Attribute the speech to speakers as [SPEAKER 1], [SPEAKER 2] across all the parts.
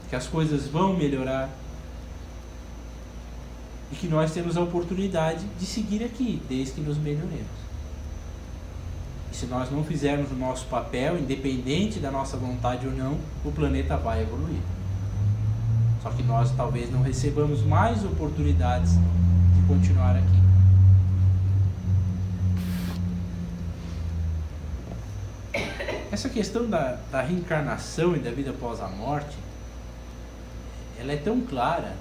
[SPEAKER 1] que as coisas vão melhorar e que nós temos a oportunidade de seguir aqui, desde que nos melhoremos. E se nós não fizermos o nosso papel, independente da nossa vontade ou não, o planeta vai evoluir. Só que nós talvez não recebamos mais oportunidades de continuar aqui. Essa questão da reencarnação e da vida após a morte, ela é tão clara,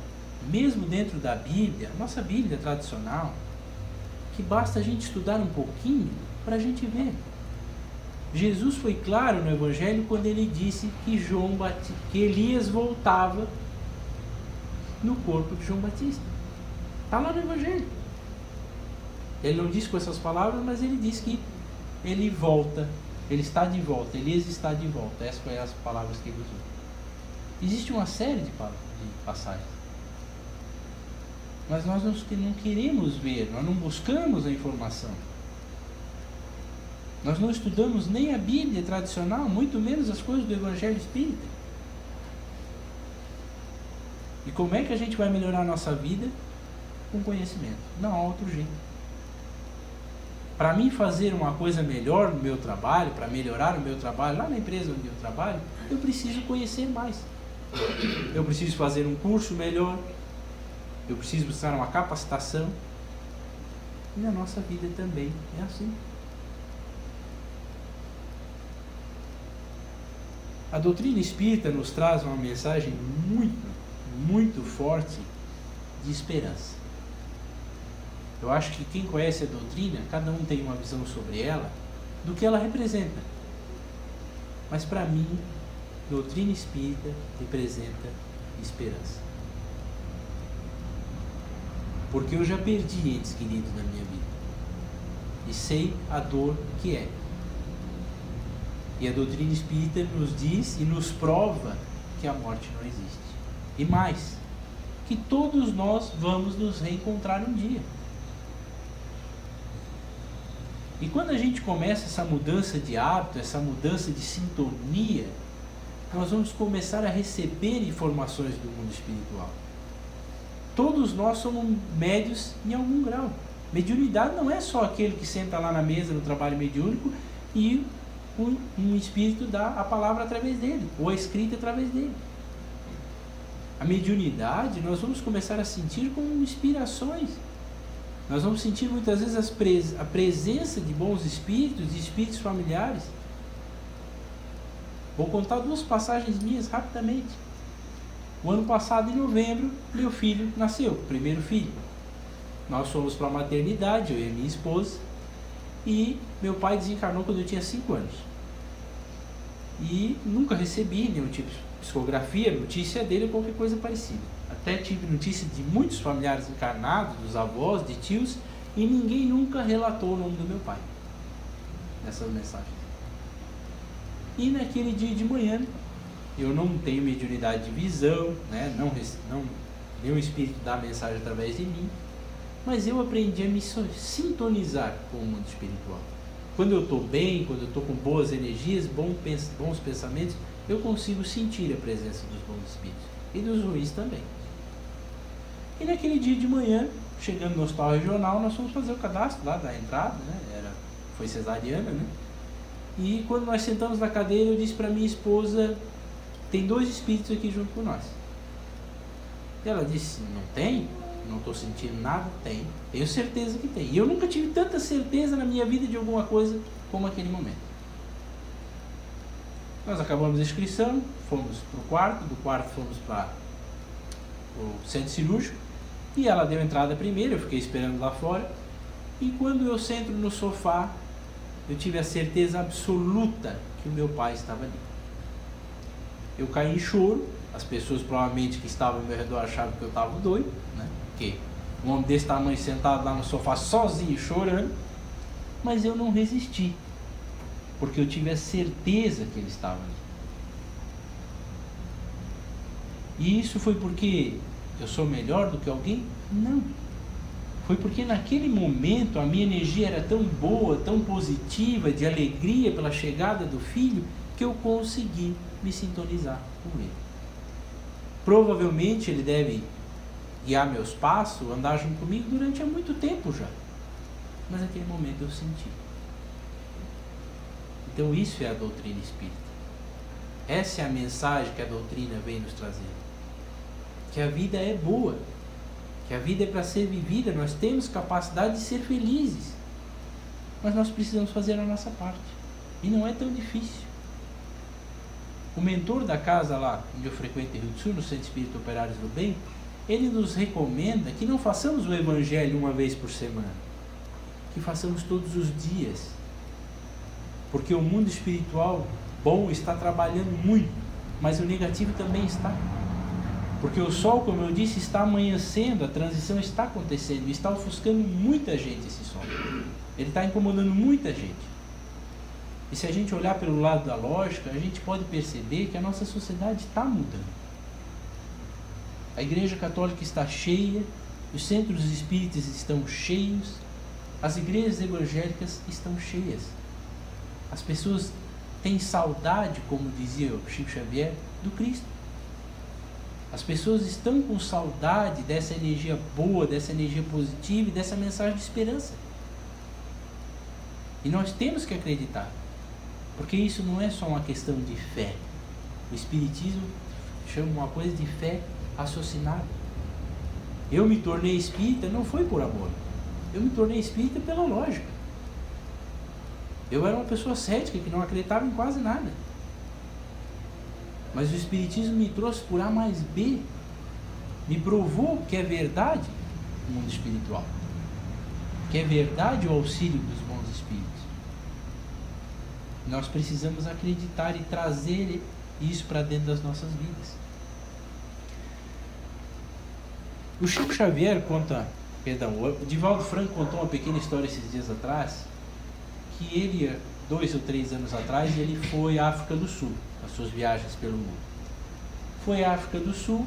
[SPEAKER 1] mesmo dentro da Bíblia, a nossa Bíblia tradicional, que basta a gente estudar um pouquinho para a gente ver. Jesus foi claro no Evangelho quando ele disse que que Elias voltava no corpo de João Batista. Está lá no Evangelho. Ele não disse com essas palavras, mas ele disse que ele volta, ele está de volta, Elias está de volta. Essas foram as palavras que ele usou. Existe uma série de passagens. Mas nós não queremos ver, nós não buscamos a informação. Nós não estudamos nem a Bíblia tradicional, muito menos as coisas do Evangelho Espírita. E como é que a gente vai melhorar a nossa vida? Com conhecimento. Não há outro jeito. Para mim fazer uma coisa melhor no meu trabalho, para melhorar o meu trabalho, lá na empresa onde eu trabalho, eu preciso conhecer mais. Eu preciso fazer um curso melhor. Eu preciso buscar uma capacitação. E na nossa vida também é assim. A doutrina espírita nos traz uma mensagem muito forte de esperança. Eu acho que quem conhece a doutrina, cada um tem uma visão sobre ela, do que ela representa. Mas para mim, doutrina espírita representa esperança. Porque eu já perdi entes queridos na minha vida. E sei a dor que é. E a doutrina espírita nos diz e nos prova que a morte não existe. E mais, que todos nós vamos nos reencontrar um dia. E quando a gente começa essa mudança de hábito, essa mudança de sintonia, nós vamos começar a receber informações do mundo espiritual. Todos nós somos médios em algum grau. Mediunidade não é só aquele que senta lá na mesa no trabalho mediúnico e um espírito dá a palavra através dele, ou a escrita através dele. A mediunidade nós vamos começar a sentir como inspirações. Nós vamos sentir muitas vezes a presença de bons espíritos, de espíritos familiares. Vou contar duas passagens minhas rapidamente. O ano passado, em novembro, meu filho nasceu, o primeiro filho. Nós fomos para a maternidade, eu e minha esposa, e meu pai desencarnou quando eu tinha 5 anos. E nunca recebi nenhum tipo de psicografia, notícia dele ou qualquer coisa parecida. Até tive notícia de muitos familiares encarnados, dos avós, de tios, e ninguém nunca relatou o nome do meu pai nessas mensagens. E naquele dia de manhã, eu não tenho mediunidade de visão, né? Nenhum espírito dá mensagem através de mim, mas eu aprendi a me sintonizar com o mundo espiritual. Quando eu estou bem, quando eu estou com boas energias, bons pensamentos, eu consigo sentir a presença dos bons espíritos e dos ruins também. E naquele dia de manhã, chegando no hospital regional, nós fomos fazer o cadastro lá da entrada, né? Foi cesariana, né? E quando nós sentamos na cadeira, eu disse para minha esposa: tem 2 espíritos aqui junto com nós. E ela disse: não tem? Não estou sentindo nada? Tem. Tenho certeza que tem. E eu nunca tive tanta certeza na minha vida de alguma coisa como aquele momento. Nós acabamos a inscrição, fomos para o quarto, do quarto fomos para o centro cirúrgico, e ela deu entrada primeiro, eu fiquei esperando lá fora, e quando eu sento no sofá, eu tive a certeza absoluta que o meu pai estava ali. Eu caí em choro, as pessoas provavelmente que estavam ao meu redor achavam que eu estava doido, né? Porque um homem desse tamanho sentado lá no sofá sozinho chorando, mas eu não resisti, porque eu tive a certeza que ele estava ali. E isso foi porque eu sou melhor do que alguém? Não. Foi porque naquele momento a minha energia era tão boa, tão positiva, de alegria pela chegada do filho, que eu consegui me sintonizar com ele. Provavelmente ele deve guiar meus passos, andar junto comigo durante há muito tempo já. Mas naquele momento eu senti. Então isso é a doutrina espírita. Essa é a mensagem que a doutrina vem nos trazer. Que a vida é boa. Que a vida é para ser vivida. Nós temos capacidade de ser felizes. Mas nós precisamos fazer a nossa parte. E não é tão difícil. O mentor da casa lá, onde eu frequento em Rio do Sul, no Centro Espírita Operários do Bem, ele nos recomenda que não façamos o Evangelho uma vez por semana. Que façamos todos os dias. Porque o mundo espiritual bom está trabalhando muito, mas o negativo também está. Porque o sol, como eu disse, está amanhecendo, a transição está acontecendo, está ofuscando muita gente esse sol. Ele está incomodando muita gente. E se a gente olhar pelo lado da lógica, a gente pode perceber que a nossa sociedade está mudando. A Igreja Católica está cheia, os centros espíritas estão cheios, as igrejas evangélicas estão cheias. As pessoas têm saudade, como dizia o Chico Xavier, do Cristo. As pessoas estão com saudade dessa energia boa, dessa energia positiva e dessa mensagem de esperança. E nós temos que acreditar, porque isso não é só uma questão de fé. O Espiritismo chama uma coisa de fé raciocinada. Eu me tornei espírita não foi por amor. Eu me tornei espírita pela lógica. Eu era uma pessoa cética que não acreditava em quase nada. Mas o Espiritismo me trouxe por A mais B. Me provou que é verdade o mundo espiritual. Que é verdade o auxílio dos bons espíritos. Nós precisamos acreditar e trazer isso para dentro das nossas vidas. O Chico Xavier o Divaldo Franco contou uma pequena história esses dias atrás, que ele, 2 ou 3 anos atrás, ele foi à África do Sul, nas suas viagens pelo mundo. Foi à África do Sul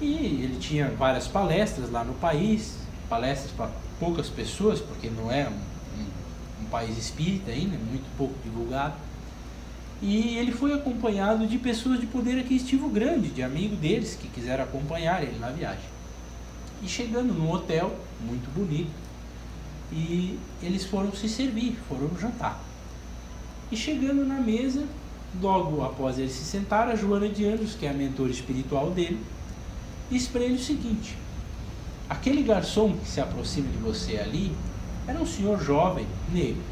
[SPEAKER 1] e ele tinha várias palestras lá no país, palestras para poucas pessoas, porque não é um país espírita ainda, muito pouco divulgado. E ele foi acompanhado de pessoas de poder aquisitivo grande, de amigos deles que quiseram acompanhar ele na viagem. E chegando num hotel muito bonito, e eles foram se servir, foram jantar. E chegando na mesa, logo após eles se sentaram, a Joana de Anjos, que é a mentora espiritual dele, disse para ele o seguinte: aquele garçom que se aproxima de você ali era um senhor jovem, negro,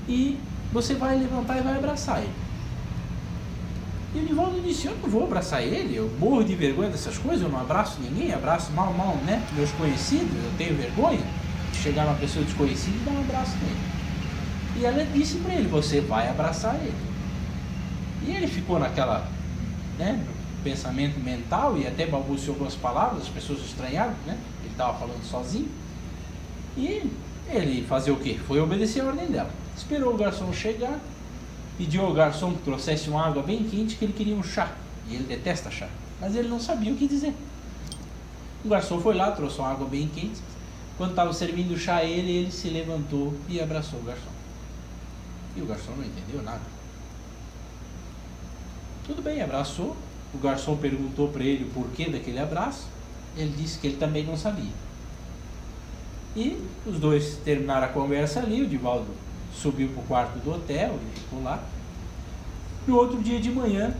[SPEAKER 1] e você vai levantar e vai abraçar ele. E o Divaldo disse: eu não vou abraçar ele, eu morro de vergonha dessas coisas, eu não abraço ninguém, abraço mal, né, meus conhecidos, eu tenho vergonha de chegar uma pessoa desconhecida e dar um abraço nele. E ela disse para ele: você vai abraçar ele. E ele ficou naquela, no pensamento mental e até balbuciou algumas palavras, as pessoas estranharam, ele estava falando sozinho. E ele fazia o quê? Foi obedecer a ordem dela. Esperou o garçom chegar, pediu ao garçom que trouxesse uma água bem quente, que ele queria um chá. E ele detesta chá, mas ele não sabia o que dizer. O garçom foi lá, trouxe uma água bem quente. Quando estava servindo o chá a ele se levantou e abraçou o garçom. E o garçom não entendeu nada. Tudo bem, abraçou. O garçom perguntou para ele o porquê daquele abraço. Ele disse que ele também não sabia. E os dois terminaram a conversa ali. O Divaldo subiu para o quarto do hotel e ficou lá. No outro dia de manhã,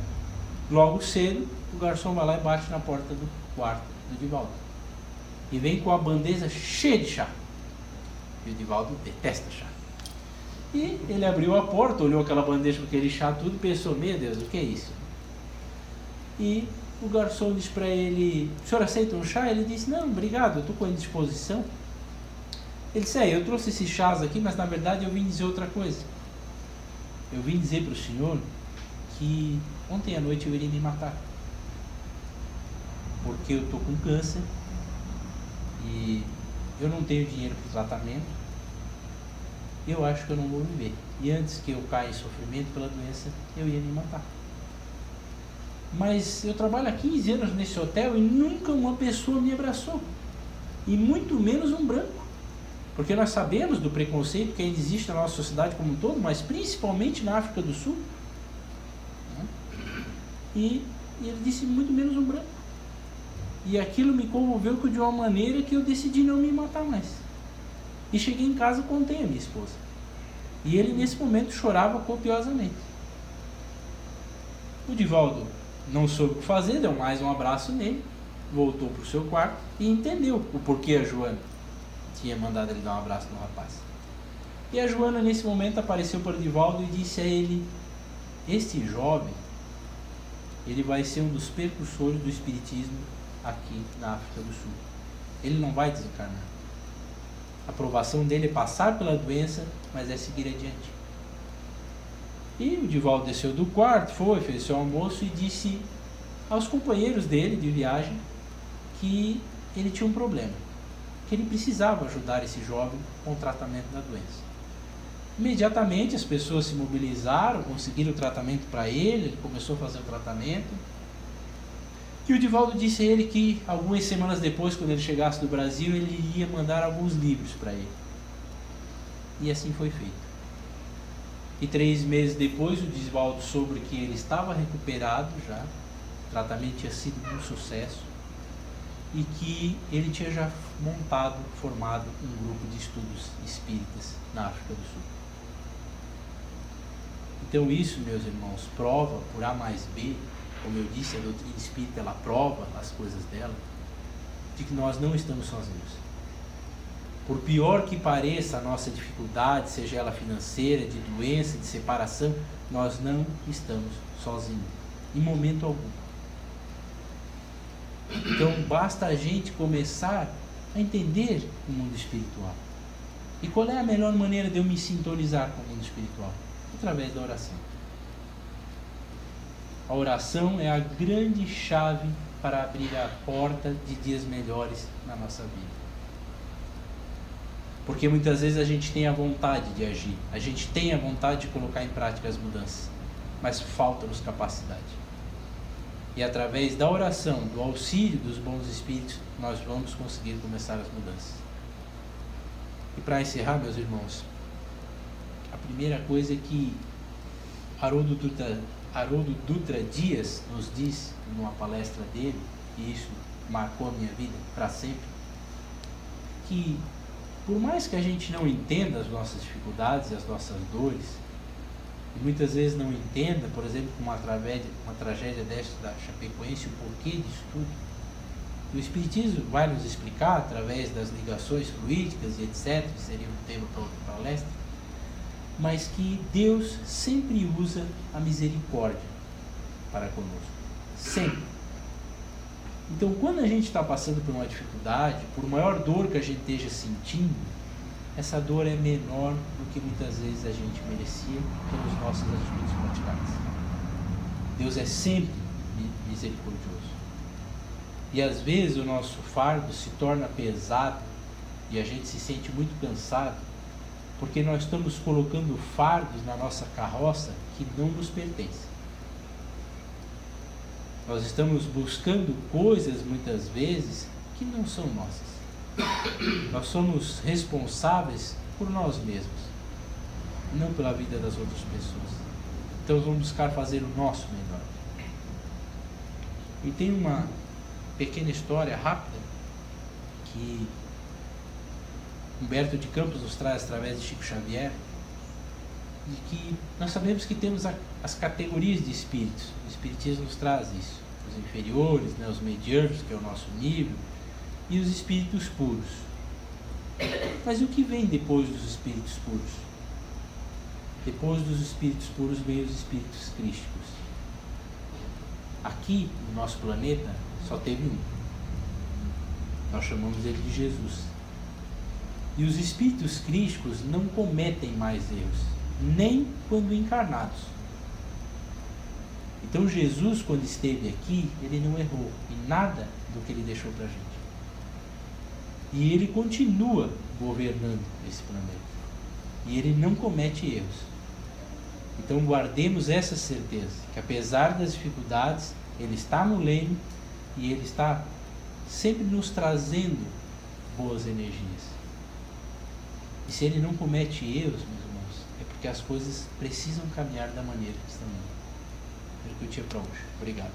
[SPEAKER 1] logo cedo, o garçom vai lá e bate na porta do quarto do Divaldo. E vem com a bandeja cheia de chá. E o Divaldo detesta chá. E ele abriu a porta, olhou aquela bandeja com aquele chá tudo e pensou: meu Deus, o que é isso? E o garçom disse para ele: o senhor aceita um chá? Ele disse: não, obrigado, eu estou com indisposição. Ele disse: eu trouxe esses chás aqui, mas na verdade eu vim dizer outra coisa. Eu vim dizer para o senhor que ontem à noite eu iria me matar. Porque eu estou com câncer e eu não tenho dinheiro para o tratamento. Eu acho que eu não vou viver. E antes que eu caia em sofrimento pela doença, eu ia me matar. Mas eu trabalho há 15 anos nesse hotel e nunca uma pessoa me abraçou. E muito menos um branco. Porque nós sabemos do preconceito que ainda existe na nossa sociedade como um todo, mas principalmente na África do Sul. E ele disse: muito menos um branco. E aquilo me comoveu de uma maneira que eu decidi não me matar mais. E cheguei em casa e contei a minha esposa. E ele nesse momento chorava copiosamente. O Divaldo não soube o que fazer, deu mais um abraço nele, voltou para o seu quarto e entendeu o porquê a Joana tinha mandado ele dar um abraço no rapaz. E a Joana nesse momento apareceu para o Divaldo e disse a ele: este jovem, ele vai ser um dos precursores do espiritismo aqui na África do Sul. Ele não vai desencarnar. A aprovação dele é passar pela doença, mas é seguir adiante. E o Divaldo desceu do quarto, fez seu almoço e disse aos companheiros dele de viagem que ele tinha um problema, que ele precisava ajudar esse jovem com o tratamento da doença. Imediatamente as pessoas se mobilizaram, conseguiram o tratamento para ele, ele começou a fazer o tratamento. E o Divaldo disse a ele que algumas semanas depois, quando ele chegasse do Brasil, ele iria mandar alguns livros para ele. E assim foi feito. E 3 meses depois, o Divaldo soube que ele estava recuperado já, o tratamento tinha sido um sucesso, e que ele tinha já formado um grupo de estudos espíritas na África do Sul. Então isso, meus irmãos, prova por A mais B, como eu disse, a doutrina espírita, ela prova as coisas dela, de que nós não estamos sozinhos. Por pior que pareça a nossa dificuldade, seja ela financeira, de doença, de separação, nós não estamos sozinhos, em momento algum. Então basta a gente começar a entender o mundo espiritual. E qual é a melhor maneira de eu me sintonizar com o mundo espiritual? Através da oração. A oração é a grande chave para abrir a porta de dias melhores na nossa vida. Porque muitas vezes a gente tem a vontade de agir, a gente tem a vontade de colocar em prática as mudanças, mas falta-nos capacidade. E através da oração, do auxílio dos bons espíritos, nós vamos conseguir começar as mudanças. E para encerrar, meus irmãos, a primeira coisa é que Haroldo Dutra Dias nos diz, numa palestra dele, e isso marcou a minha vida para sempre, que por mais que a gente não entenda as nossas dificuldades e as nossas dores, e muitas vezes não entenda, por exemplo, uma tragédia desta da Chapecoense, o porquê disso tudo, o Espiritismo vai nos explicar através das ligações fluídicas e etc., que seria um tema para outra palestra, mas que Deus sempre usa a misericórdia para conosco, sempre. Então, quando a gente está passando por uma dificuldade, por maior dor que a gente esteja sentindo, essa dor é menor do que muitas vezes a gente merecia pelas nossas atitudes praticadas. Deus é sempre misericordioso. E às vezes o nosso fardo se torna pesado e a gente se sente muito cansado, porque nós estamos colocando fardos na nossa carroça que não nos pertencem. Nós estamos buscando coisas muitas vezes que não são nossas. Nós somos responsáveis por nós mesmos, não pela vida das outras pessoas. Então vamos buscar fazer o nosso melhor. E tem uma pequena história rápida que Humberto de Campos nos traz através de Chico Xavier, de que nós sabemos que temos as categorias de espíritos. O Espiritismo nos traz isso. Os inferiores, os medianos, que é o nosso nível, e os espíritos puros. Mas o que vem depois dos espíritos puros? Depois dos espíritos puros vem os espíritos crísticos. Aqui, no nosso planeta, só teve um. Nós chamamos ele de Jesus. E os espíritos crísticos não cometem mais erros, nem quando encarnados. Então Jesus, quando esteve aqui, ele não errou em nada do que ele deixou para a gente. E ele continua governando esse planeta. E ele não comete erros. Então guardemos essa certeza, que apesar das dificuldades, ele está no leme e ele está sempre nos trazendo boas energias. E se ele não comete erros, meus irmãos, é porque as coisas precisam caminhar da maneira que estão indo. É o que eu tinha para hoje. Obrigado.